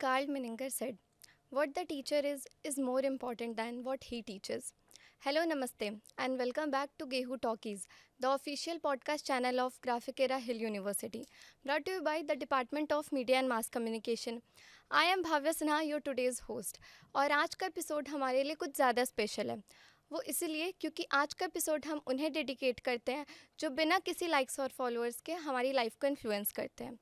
Carl Menninger said, "What the teacher is more important than what he teaches." Hello, Namaste, and welcome back to Gehu Talkies, the official podcast channel of Graphic Era Hill University, brought to you by the Department of Media and Mass Communication. I am Bhavya Sinha, your today's host, और आज का episode हमारे लिए कुछ ज़्यादा special है। वो इसलिए क्योंकि आज का एपिसोड हम उन्हें डेडिकेट करते हैं जो बिना किसी लाइक्स और फॉलोअर्स के हमारी लाइफ को इन्फ्लुएंस करते हैं।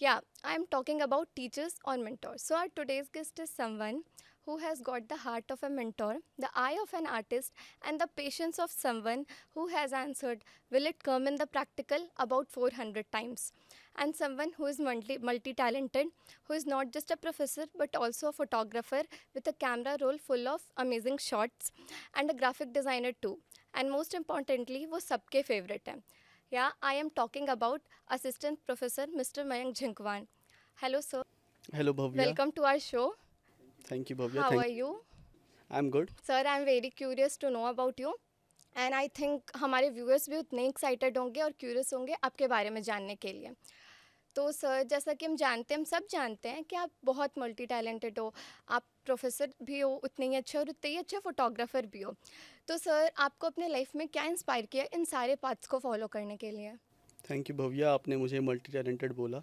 Yeah, I'm talking about teachers or mentors. So, our today's guest is someone who has got the heart of a mentor, the eye of an artist, and the patience of someone who has answered, "Will it come in the practical?" about 400 times. And someone who is multi talented, who is not just a professor but also a photographer with a camera roll full of amazing shots, and a graphic designer too. And most importantly, वो सबके favorite है. Yeah, I am talking about Assistant Professor Mr. Mayank Jhinkwan. Hello, sir. Hello Bhavya. Welcome to our show. Thank you Bhavya. How Thank are you? I'm good. Sir, I am very curious to know about you. And I think हमारे viewers भी उतने excited होंगे और curious होंगे आपके बारे में जानने के लिए। तो सर, जैसा कि हम सब जानते हैं कि आप बहुत मल्टी टैलेंटेड हो। आप प्रोफेसर भी हो उतने ही अच्छे, और उतने ही अच्छे फोटोग्राफर भी हो। तो सर, आपको अपने लाइफ में क्या इंस्पायर किया इन सारे पाथ्स को फॉलो करने के लिए? थैंक यू भव्या, आपने मुझे मल्टी टैलेंटेड बोला।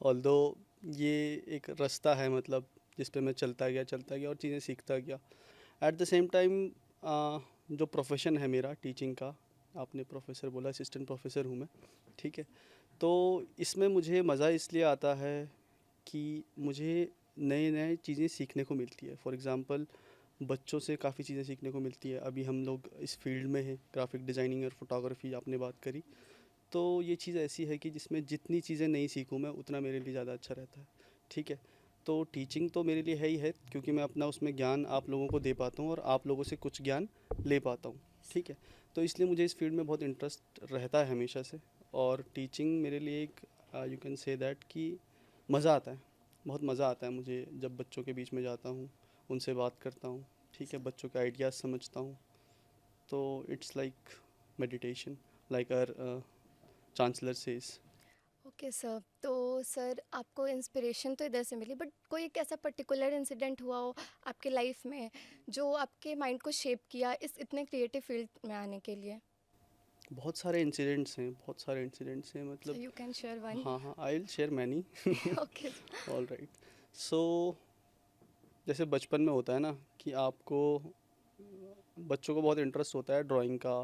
ऑल्दो ये एक रास्ता है, मतलब जिस पे मैं चलता गया और चीज़ें सीखता गया। एट द सेम टाइम जो प्रोफेशन है मेरा टीचिंग का, आपने प्रोफेसर बोला, असिस्टेंट प्रोफेसर हूँ मैं, ठीक है। तो इसमें मुझे मज़ा इसलिए आता है कि मुझे नए नए चीज़ें सीखने को मिलती है। फॉर एग्ज़ाम्पल, बच्चों से काफ़ी चीज़ें सीखने को मिलती है। अभी हम लोग इस फील्ड में हैं, ग्राफिक डिज़ाइनिंग और फोटोग्राफी आपने बात करी, तो ये चीज़ ऐसी है कि जिसमें जितनी चीज़ें नहीं सीखूँ मैं, उतना मेरे लिए ज़्यादा अच्छा रहता है, ठीक है। तो टीचिंग तो मेरे लिए है ही है, क्योंकि मैं अपना उसमें ज्ञान आप लोगों को दे पाता हूँ और आप लोगों से कुछ ज्ञान ले पाता हूँ, ठीक है। तो इसलिए मुझे इस फील्ड में बहुत इंटरेस्ट रहता है हमेशा से। और टीचिंग मेरे लिए एक, यू कैन से दैट, कि मज़ा आता है, बहुत मज़ा आता है मुझे जब बच्चों के बीच में जाता हूँ, उनसे बात करता हूँ, ठीक है, बच्चों के आइडियाज़ समझता हूँ। तो it's like meditation, like our chancellor says. Okay sir, तो सर आपको इंस्पिरेशन तो इधर से मिली, बट कोई एक ऐसा पर्टिकुलर इंसिडेंट हुआ हो आपके लाइफ में जो आपके माइंड को शेप किया इस इतने क्रिएटिव फील्ड में आने के लिए? बहुत सारे इंसिडेंट्स हैं, बहुत सारे इंसिडेंट्स हैं, सो मतलब। You can share one. हाँ हाँ, I will share many. Okay. All right. So जैसे बचपन में होता है ना कि आपको, बच्चों को बहुत इंटरेस्ट होता है ड्राइंग का,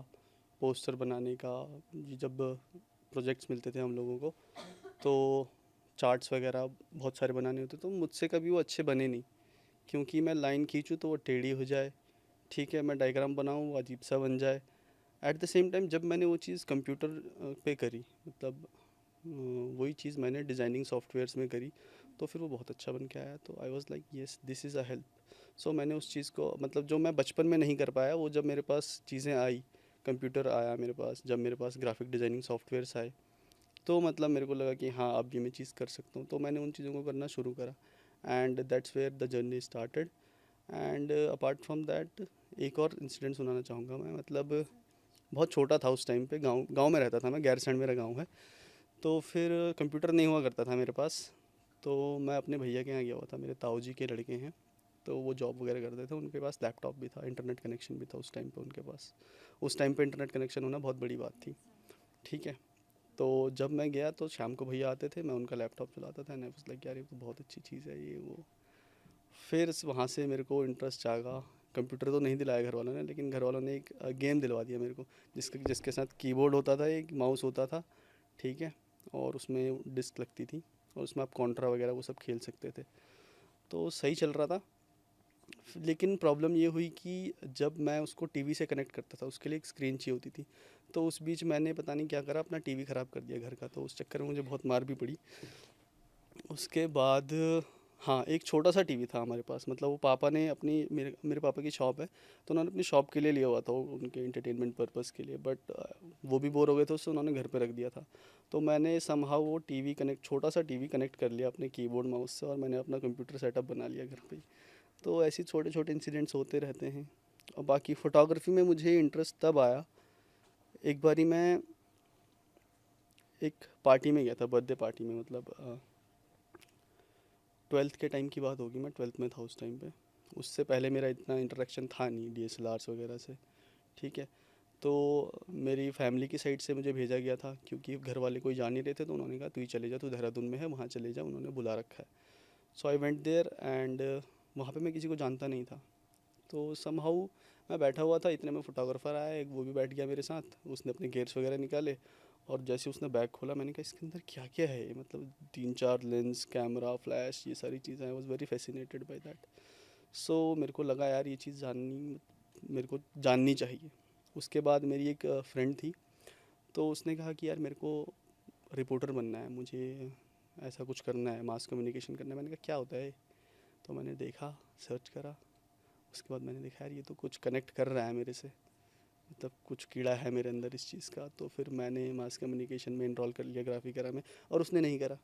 पोस्टर बनाने का। जब प्रोजेक्ट्स मिलते थे हम लोगों को, तो चार्ट्स वगैरह बहुत सारे बनाने होते, तो मुझसे कभी वो अच्छे बने नहीं, क्योंकि मैं लाइन खींचूँ तो वो टेढ़ी हो जाए, ठीक है, मैं डायग्राम बनाऊँ वो अजीब सा बन जाए। एट द सेम टाइम जब मैंने वो चीज़ कंप्यूटर पे करी, मतलब वही चीज़ मैंने डिज़ाइनिंग सॉफ्टवेयर्स में करी, तो फिर वो बहुत अच्छा बन के आया। तो I was like yes, this is a help. So मैंने उस चीज़ को, मतलब जो मैं बचपन में नहीं कर पाया, वो जब मेरे पास चीज़ें आई, कंप्यूटर आया मेरे पास, जब मेरे पास ग्राफिक डिज़ाइनिंग सॉफ्टवेयर्स आए, तो मतलब मेरे को लगा कि हाँ, अब ये मैं चीज़ कर सकता हूँ। तो मैंने उन चीज़ों को करना शुरू करा, and that's where the journey started. And apart from that, एक और इंसिडेंट सुनाना चाहूँगा मैं। मतलब बहुत छोटा था उस टाइम पे, गांव गांव में रहता था मैं, गैरसैंण मेरा गांव है। तो फिर कंप्यूटर नहीं हुआ करता था मेरे पास, तो मैं अपने भैया के यहाँ गया हुआ था, मेरे ताऊ जी के लड़के हैं, तो वो जॉब वगैरह करते थे, उनके पास लैपटॉप भी था, इंटरनेट कनेक्शन भी था उस टाइम पे उनके पास। उस टाइम पे इंटरनेट कनेक्शन होना बहुत बड़ी बात थी, ठीक है। तो जब मैं गया तो शाम को भैया आते थे, मैं उनका लैपटॉप चलाता था, एंड आई वाज लाइक यार, ये तो बहुत अच्छी चीज़ है ये वो। फिर वहाँ से मेरे को इंटरेस्ट जागा। कंप्यूटर तो नहीं दिलाया घर वालों ने, लेकिन घर वालों ने एक गेम दिलवा दिया मेरे को, जिसके साथ कीबोर्ड होता था, एक माउस होता था, ठीक है, और उसमें डिस्क लगती थी, और उसमें आप कॉन्ट्रा वगैरह वो सब खेल सकते थे। तो सही चल रहा था। लेकिन प्रॉब्लम ये हुई कि जब मैं उसको टीवी से कनेक्ट करता था, उसके लिए एक स्क्रीन चाहिए होती थी, तो उस बीच मैंने पता नहीं क्या करा, अपना टीवी ख़राब कर दिया घर का, तो उस चक्कर में मुझे बहुत मार भी पड़ी। उसके बाद, हाँ, एक छोटा सा टीवी था हमारे पास, मतलब वो पापा ने अपनी, मेरे मेरे पापा की शॉप है, तो उन्होंने अपनी शॉप के लिए लिया हुआ था वो, उनके इंटरटेनमेंट पर्पज़ के लिए, बट वो भी बोर हो गए थे उससे, उन्होंने घर पे रख दिया था। तो मैंने समहाउ वो टीवी कनेक्ट, छोटा सा टीवी कनेक्ट कर लिया अपने कीबोर्ड माउस से, और मैंने अपना कंप्यूटर सेटअप बना लिया घर पे ही। तो ऐसे छोटे छोटे इंसिडेंट्स होते रहते हैं। और बाकी फ़ोटोग्राफी में मुझे इंटरेस्ट तब आया, एक बारी मैं एक पार्टी में गया था, बर्थडे पार्टी में, मतलब ट्वेल्थ के टाइम की बात होगी, मैं ट्वेल्थ में था उस टाइम पे। उससे पहले मेरा इतना इंटरेक्शन था नहीं डीएसएलआर्स वगैरह से, ठीक है। तो मेरी फैमिली की साइड से मुझे भेजा गया था, क्योंकि घर वाले कोई जा नहीं रहे थे, तो उन्होंने कहा तू ही चले जा, तू देहरादून में है वहाँ चले जा, उन्होंने बुला रखा है। सो आई वेंट देयर एंड वहाँ पे मैं किसी को जानता नहीं था। तो समहाउ मैं बैठा हुआ था, इतने में फोटोग्राफर आया एक, वो भी बैठ गया मेरे साथ। उसने अपने गेयर्स वगैरह निकाले, और जैसे उसने बैग खोला मैंने कहा इसके अंदर क्या क्या है, मतलब 3-4 लेंस, कैमरा, फ्लैश, ये सारी चीज़ें। I was very fascinated by that. So मेरे को लगा यार ये चीज़ मेरे को जाननी चाहिए। उसके बाद मेरी एक फ्रेंड थी, तो उसने कहा कि यार मेरे को रिपोर्टर बनना है, मुझे ऐसा कुछ करना है, मास कम्युनिकेशन करना है। मैंने कहा क्या होता है? तो मैंने देखा, सर्च करा, उसके बाद मैंने देखा यार ये तो कुछ कनेक्ट कर रहा है मेरे से, मतलब कुछ कीड़ा है मेरे अंदर इस चीज़ का। तो फिर मैंने मास कम्युनिकेशन में इनरोल कर लिया, ग्राफिक करा में, और उसने नहीं करा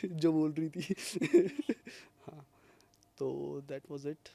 जो बोल रही थी। हाँ, तो that was it.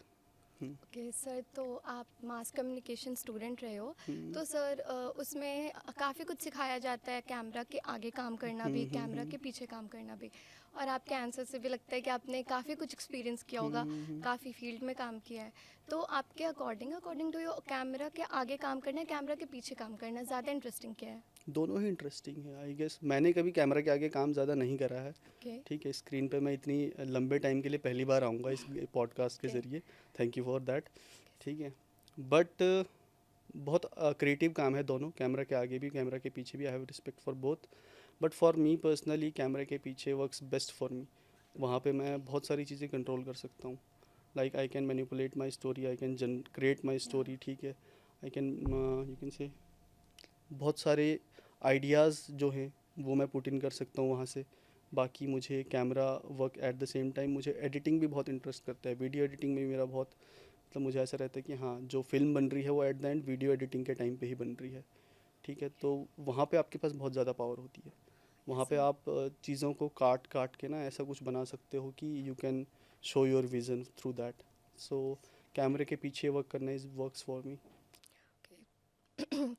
Okay sir, तो आप मास कम्युनिकेशन स्टूडेंट रहे हो, हम्म, तो सर उसमें काफ़ी कुछ सिखाया जाता है, कैमरा के आगे काम करना भी, कैमरा के पीछे काम करना भी। और आपके आंसर से भी लगता है कि आपने काफ़ी कुछ एक्सपीरियंस किया होगा, काफ़ी फील्ड में काम किया है। तो आपके according according to your, camera के आगे काम करना है, कैमरा के पीछे काम करना ज़्यादा इंटरेस्टिंग क्या है? दोनों ही इंटरेस्टिंग है आई गेस। मैंने कभी कैमरा के आगे काम ज़्यादा नहीं करा है, ओके। ठीक है। स्क्रीन पे मैं इतनी लंबे टाइम के लिए पहली बार आऊँगा इस पॉडकास्ट के ओके। ज़रिए, थैंक यू फॉर दैट, ठीक है। बट बहुत क्रिएटिव काम है दोनों, कैमरा के आगे भी कैमरा के पीछे भी। I have respect for both, but for me personally camera के पीछे वर्क्स बेस्ट फॉर मी। वहाँ पे मैं बहुत सारी चीज़ें कंट्रोल कर सकता हूँ, like I can manipulate my story, I can create my story, ठीक है। I can, you can say, बहुत सारे आइडियाज़ जो हैं वो मैं पुट इन कर सकता हूँ वहाँ से। बाकी मुझे camera work at the same time, मुझे एडिटिंग भी बहुत इंटरेस्ट करता है, वीडियो एडिटिंग में भी मेरा बहुत, मतलब मुझे ऐसा रहता है कि हाँ जो फिल्म बन रही है वो at the end video editing के टाइम पे ही बन रही है, ठीक है। तो वहाँ पे आपके पास बहुत ज़्यादा पावर होती है। वहाँ पे सर। आप चीज़ों को काट काट के ना ऐसा कुछ बना सकते हो कि you can show your vision through that. So कैमरे के पीछे वर्क करना इज़ वर्क्स फॉर मी।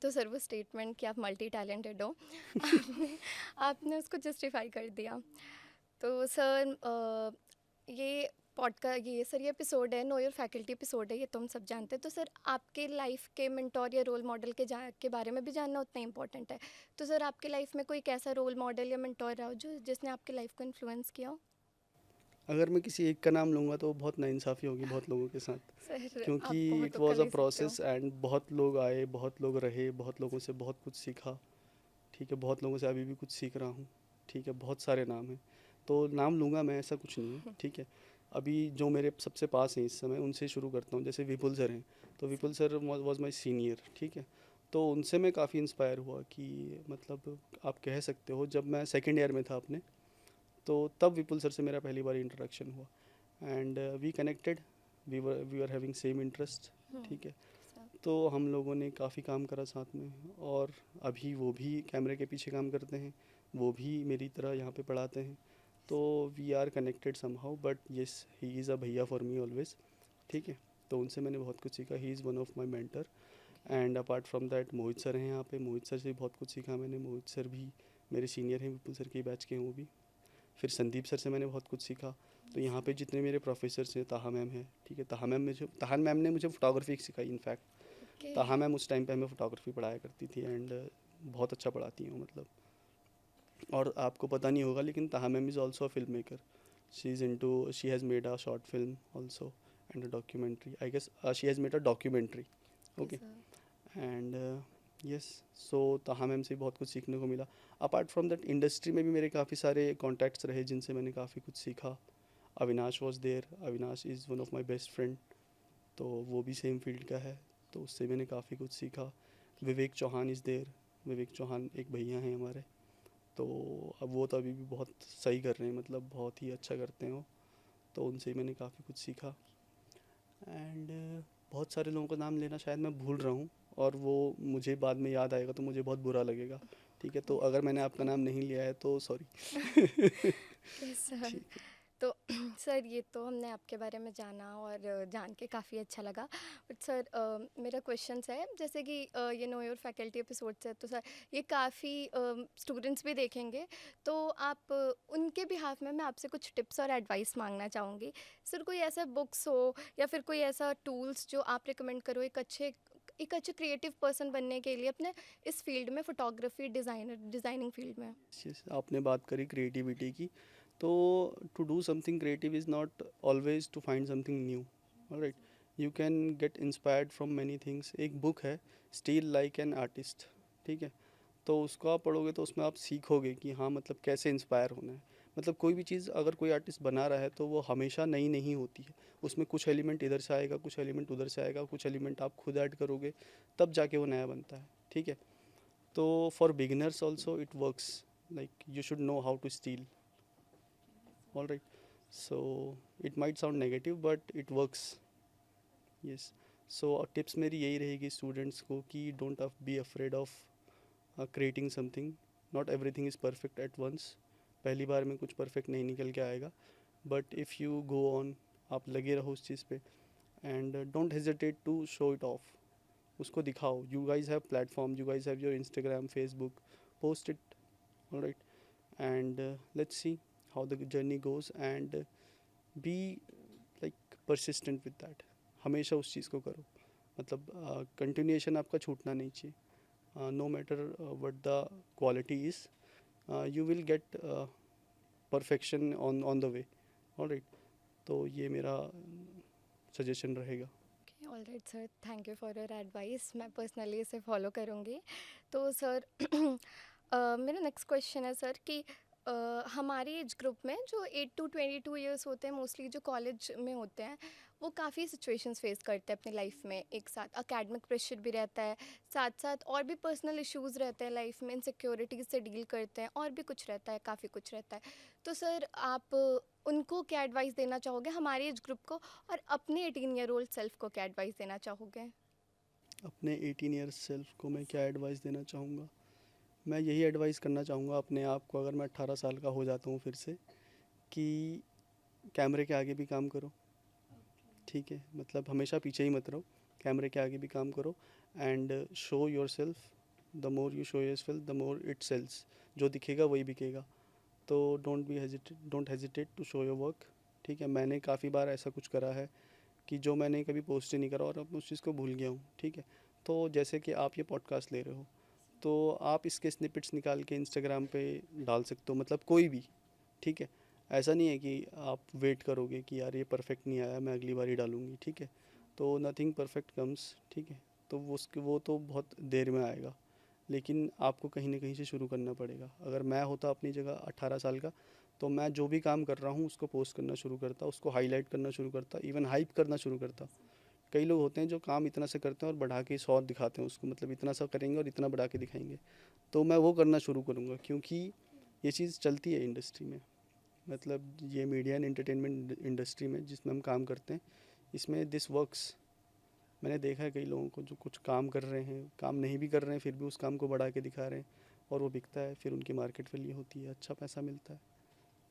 तो सर वो स्टेटमेंट कि आप मल्टी टैलेंटेड हो, आपने आपने उसको जस्टिफाई कर दिया। तो सर ये ये सर ये एपिसोड है, नो योर फैकल्टी एपिसोड है, ये तो हम सब जानते हैं। तो सर आपके लाइफ के मेंटोर या रोल मॉडल के बारे में भी जानना उतना इम्पोर्टेंट है। तो सर आपके लाइफ में कोई कैसा रोल मॉडल या मेंटोर रहा हो जो जिसने आपके लाइफ को इन्फ्लुएंस किया हो? अगर मैं किसी एक का नाम लूँगा तो बहुत नाइंसाफ़ी होगी बहुत लोगों के साथ, सर क्योंकि आप बहुत इट तो कर वाज अ ले सकते हो। प्रोसेस एंड बहुत लोग आए, बहुत लोग रहे, बहुत लोगों से बहुत कुछ सीखा, ठीक है। बहुत लोगों से अभी भी कुछ सीख रहा हूँ, ठीक है। बहुत सारे नाम हैं, तो नाम लूँगा मैं, ऐसा कुछ नहीं है, ठीक है। अभी जो मेरे सबसे पास हैं इस समय उनसे शुरू करता हूँ। जैसे विपुल सर हैं, तो विपुल सर वाज माय सीनियर, ठीक है। तो उनसे मैं काफ़ी इंस्पायर हुआ कि मतलब आप कह सकते हो जब मैं सेकेंड ईयर में था अपने, तो तब विपुल सर से मेरा पहली बार इंट्रोडक्शन हुआ and we connected, we are having same interest, ठीक है। सर। तो हम लोगों ने काफ़ी काम करा साथ में, और अभी वो भी कैमरे के पीछे काम करते हैं, वो भी मेरी तरह यहाँ पे पढ़ाते हैं। तो we are connected somehow, but yes he is a bhaiya for me always, ठीक है। तो उनसे मैंने बहुत कुछ सीखा, he is one of my mentor. And apart from that Mohit sir हैं यहाँ पे, मोहित सर से भी बहुत कुछ सीखा मैंने। मोहित सर भी मेरे सीनियर हैं, विपुल सर के बैच के हैं वो भी। फिर संदीप सर से मैंने बहुत कुछ सीखा। तो यहाँ पे जितने मेरे प्रोफेसर्स हैं, ताहा मैम है, ठीक है। ताहा मैम ने मुझे फ़ोटोग्राफी सिखाई इनफैक्ट। ओके। ताहा मैम उस टाइम पे हमें फ़ोटोग्राफी पढ़ाया करती थी एंड बहुत अच्छा पढ़ाती हैं वो, मतलब। और आपको पता नहीं होगा लेकिन Taha ma'am is also a film maker. She has made a short film also and a documentary, I guess she has made a documentary, okay okay. Sir. And yes, so Taha ma'am से बहुत कुछ सीखने को मिला। अपार्ट फ्रॉम दैट इंडस्ट्री में भी मेरे काफ़ी सारे कॉन्टैक्ट्स रहे जिनसे मैंने काफ़ी कुछ सीखा। Avinash was there, Avinash is one of my best friend, तो वो भी सेम फील्ड का है, तो उससे मैंने काफ़ी कुछ सीखा। विवेक चौहान इज़ देयर, विवेक चौहान एक भैया हैं हमारे, तो अब वो तो अभी भी बहुत सही कर रहे हैं, मतलब बहुत ही अच्छा करते हैं वो। तो उनसे मैंने काफ़ी कुछ सीखा एंड बहुत सारे लोगों का नाम लेना शायद मैं भूल रहा हूँ, और वो मुझे बाद में याद आएगा तो मुझे बहुत बुरा लगेगा, ठीक है। तो अगर मैंने आपका नाम नहीं लिया है तो सॉरी। Okay sir. ठीक है। तो सर ये तो हमने आपके बारे में जाना और जान के काफ़ी अच्छा लगा। बट सर मेरा क्वेश्चंस है जैसे कि ये नो योर फैकल्टी एपिसोड्स है तो सर ये काफ़ी स्टूडेंट्स भी देखेंगे, तो आप उनके बिहाफ में मैं आपसे कुछ टिप्स और एडवाइस मांगना चाहूँगी। सर कोई ऐसा बुक्स हो या फिर कोई ऐसा टूल्स जो आप रिकमेंड करो एक अच्छे क्रिएटिव पर्सन बनने के लिए अपने इस फील्ड में, फोटोग्राफी डिज़ाइनिंग फील्ड में। Yes, आपने बात करी क्रिएटिविटी की, तो to do something creative is not always to find something new. Alright, you can get inspired from many things. एक बुक है स्टील लाइक एन आर्टिस्ट, ठीक है, तो उसको आप पढ़ोगे तो उसमें आप सीखोगे कि हाँ मतलब कैसे इंस्पायर होना है। मतलब कोई भी चीज़ अगर कोई आर्टिस्ट बना रहा है तो वो हमेशा नई नहीं होती है। उसमें कुछ एलिमेंट इधर से आएगा, कुछ एलिमेंट उधर से आएगा, कुछ एलिमेंट आप खुद ऐड करोगे, तब जाके वो नया बनता है, ठीक है। तो for beginners also it works, like you should know how to steal. All right, so it might sound negative but it works. Yes, so tips मेरी यही रहेगी स्टूडेंट्स को कि don't be afraid of creating something. Not everything is perfect at once. पहली बार में कुछ perfect नहीं निकल के आएगा, but if you go on, आप लगे रहो उस चीज़ पे, and don't hesitate to show it off. उसको दिखाओ। You guys have platform, you guys have your Instagram, Facebook, post it. Alright, and let's see how the journey goes, and be like persistent with that. हमेशा उस चीज़ को करो, मतलब continuation आपका छूटना नहीं चाहिए। No matter what the quality is, you will get perfection on the way. Alright, तो ये मेरा सजेशन रहेगा। All right sir, thank you for your advice, मैं पर्सनली इसे फॉलो करूँगी। तो सर मेरा नेक्स्ट क्वेश्चन है सर कि हमारे एज ग्रुप में जो 8 to 22 ईयर्स होते हैं, मोस्टली जो कॉलेज में होते हैं, वो काफ़ी सिचुएशंस फेस करते हैं अपनी लाइफ में। एक साथ एकेडमिक प्रेशर भी रहता है, साथ साथ और भी पर्सनल इश्यूज़ रहते हैं लाइफ में, इनसिक्योरिटीज़ से डील करते हैं, और भी कुछ रहता है, काफ़ी कुछ रहता है। तो सर आप उनको क्या एडवाइस देना चाहोगे, हमारे एज ग्रुप को, और अपने 18 ईयर ओल्ड सेल्फ को क्या एडवाइस देना चाहोगे? अपने 18 ईयर्स सेल्फ को मैं क्या एडवाइस देना चाहूँगा? मैं यही एडवाइस करना चाहूँगा अपने आप को, अगर मैं 18 साल का हो जाता हूँ फिर से, कि कैमरे के आगे भी काम करो, ठीक है, मतलब हमेशा पीछे ही मत रहो, कैमरे के आगे भी काम करो, and show yourself. The more you show yourself the more it sells. जो दिखेगा वही बिकेगा। तो don't hesitate to show your work, ठीक है। मैंने काफ़ी बार ऐसा कुछ करा है कि जो मैंने कभी पोस्ट ही नहीं करा और अब उस चीज़ को भूल गया हूँ, ठीक है। तो जैसे कि आप ये पॉडकास्ट ले रहे हो, तो आप इसके स्निपेट्स निकाल के इंस्टाग्राम पे डाल सकते हो, मतलब कोई भी, ठीक है। ऐसा नहीं है कि आप वेट करोगे कि यार ये परफेक्ट नहीं आया, मैं अगली बार ही डालूँगी, ठीक है। तो नथिंग परफेक्ट कम्स, ठीक है। तो वो तो बहुत देर में आएगा, लेकिन आपको कहीं ना कहीं से शुरू करना पड़ेगा। अगर मैं होता अपनी जगह 18 साल का, तो मैं जो भी काम कर रहा हूँ उसको पोस्ट करना शुरू करता, उसको हाईलाइट करना शुरू करता, इवन हाइप करना शुरू करता। कई लोग होते हैं जो काम इतना से करते हैं और बढ़ा के 100 दिखाते हैं उसको, मतलब इतना सा करेंगे और इतना बढ़ा के दिखाएंगे। तो मैं वो करना शुरू करूँगा, क्योंकि ये चीज़ चलती है इंडस्ट्री में, मतलब ये मीडिया एंड एंटरटेनमेंट इंडस्ट्री में जिसमें हम काम करते हैं, इसमें दिस वर्क्स। मैंने देखा है कई लोगों को जो कुछ काम कर रहे हैं, काम नहीं भी कर रहे हैं, फिर भी उस काम को बढ़ा के दिखा रहे हैं, और वो बिकता है, फिर उनकी मार्केट वैल्यू होती है, अच्छा पैसा मिलता है।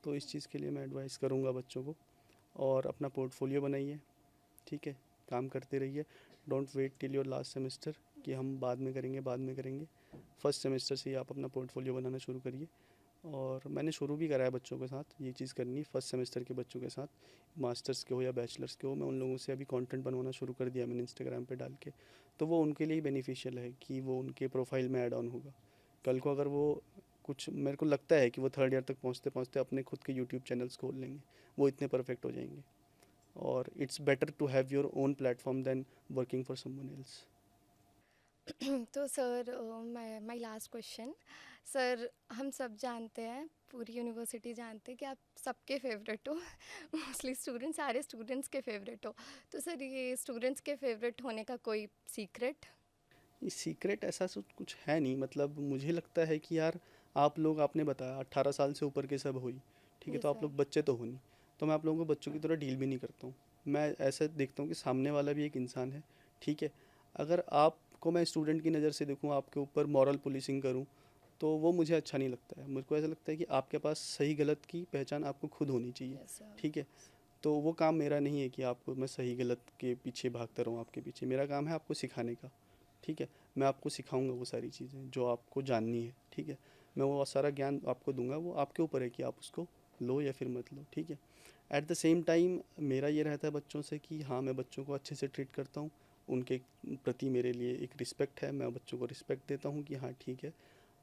तो इस चीज़ के लिए मैं एडवाइस करूँगा बच्चों को, और अपना पोर्टफोलियो बनाइए, ठीक है, काम करते रहिए। Don't wait till your last semester कि हम बाद में करेंगे, बाद में करेंगे। फर्स्ट सेमेस्टर से ही आप अपना पोर्टफोलियो बनाना शुरू करिए। और मैंने शुरू भी करा है बच्चों के साथ ये चीज़ करनी, फर्स्ट सेमेस्टर के बच्चों के साथ, मास्टर्स के हो या बैचलर्स के हो, मैं उन लोगों से अभी कंटेंट बनवाना शुरू कर दिया मैंने इंस्टाग्राम पे डाल के। तो वो उनके लिए बेनिफिशियल है कि वो उनके प्रोफाइल में ऐड ऑन होगा। कल को अगर वो कुछ, मेरे को लगता है कि वो थर्ड ईयर तक पहुँचते पहुँचते अपने खुद के यूट्यूब चैनल्स खोल लेंगे, वो इतने परफेक्ट हो जाएंगे। और it's better to have your own platform than working for someone else. तो sir my last question, sir हम सब जानते हैं, पूरी यूनिवर्सिटी जानते हैं कि आप सबके फेवरेट हो मोस्टली स्टूडेंट्स, सारे स्टूडेंट्स के फेवरेट हो। तो सर ये स्टूडेंट्स के फेवरेट होने का कोई सीक्रेट? सीक्रेट ऐसा कुछ है नहीं, मतलब मुझे लगता है कि यार आप लोग, आपने बताया 18 साल से ऊपर के सब हुई, ठीक है, जी तो आप सर। लोग बच्चे तो हो नहीं। तो मैं आप लोगों को बच्चों की तरह डील भी नहीं करता हूँ। मैं ऐसे देखता हूँ कि सामने वाला भी एक इंसान है, ठीक है। अगर आपको मैं स्टूडेंट की नज़र से देखूँ, आपके ऊपर मॉरल पुलिसिंग करूँ, तो वो मुझे अच्छा नहीं लगता है। मुझको ऐसा लगता है कि आपके पास सही गलत की पहचान आपको खुद होनी चाहिए, यस सर। ठीक है। तो वो काम मेरा नहीं है कि आपको मैं सही गलत के पीछे भागता रहूँ आपके पीछे। मेरा काम है आपको सिखाने का, ठीक है। मैं आपको सिखाऊंगा वो सारी चीज़ें जो आपको जाननी है, ठीक है। मैं वो सारा ज्ञान आपको दूंगा, वो आपके ऊपर है कि आप उसको लो या फिर मत लो, ठीक है। एट द सेम टाइम मेरा ये रहता है बच्चों से कि हाँ, मैं बच्चों को अच्छे से ट्रीट करता हूँ। उनके प्रति मेरे लिए एक रिस्पेक्ट है, मैं बच्चों को रिस्पेक्ट देता हूँ कि हाँ ठीक है,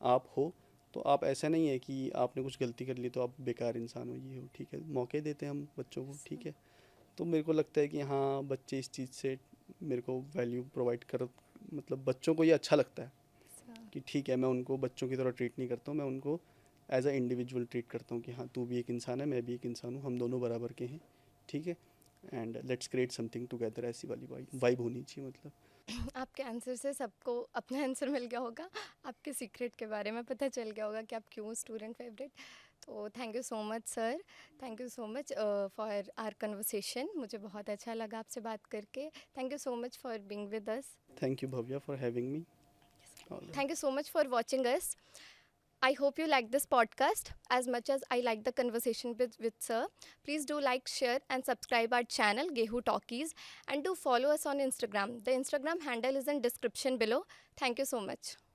आप हो तो आप, ऐसा नहीं है कि आपने कुछ गलती कर ली तो आप बेकार इंसान हो, ये हो, ठीक है। मौके देते हैं हम बच्चों को, ठीक है। तो मेरे को लगता है कि हाँ, बच्चे इस चीज़ से मेरे को वैल्यू प्रोवाइड कर, मतलब बच्चों को ये अच्छा लगता है कि ठीक है, मैं उनको बच्चों की तरह ट्रीट नहीं करता हूँ, मैं उनको एज अ इंडिविजुअल ट्रीट करता हूँ कि हाँ, तू भी एक इंसान है, मैं भी एक इंसान हूँ, हम दोनों बराबर के हैं, ठीक है। And let's create something together, ऐसी वाली वाइब होनी चाहिए मतलब। आपके आंसर से सबको अपना आंसर मिल गया होगा, आपके सीक्रेट के बारे में पता चल गया होगा कि आप क्यों स्टूडेंट फेवरेट। तो thank you so much sir, thank you so much for our conversation. मुझे बहुत अच्छा लगा आपसे बात करके। Thank you so much for being with us. Thank you Bhavya for having me. All Thank right. you so much for watching us. I hope you like this podcast as much as I like the conversation with Sir. Please do like, share, and subscribe our channel, Gehu Talkies, and do follow us on Instagram. The Instagram handle is in description below. Thank you so much.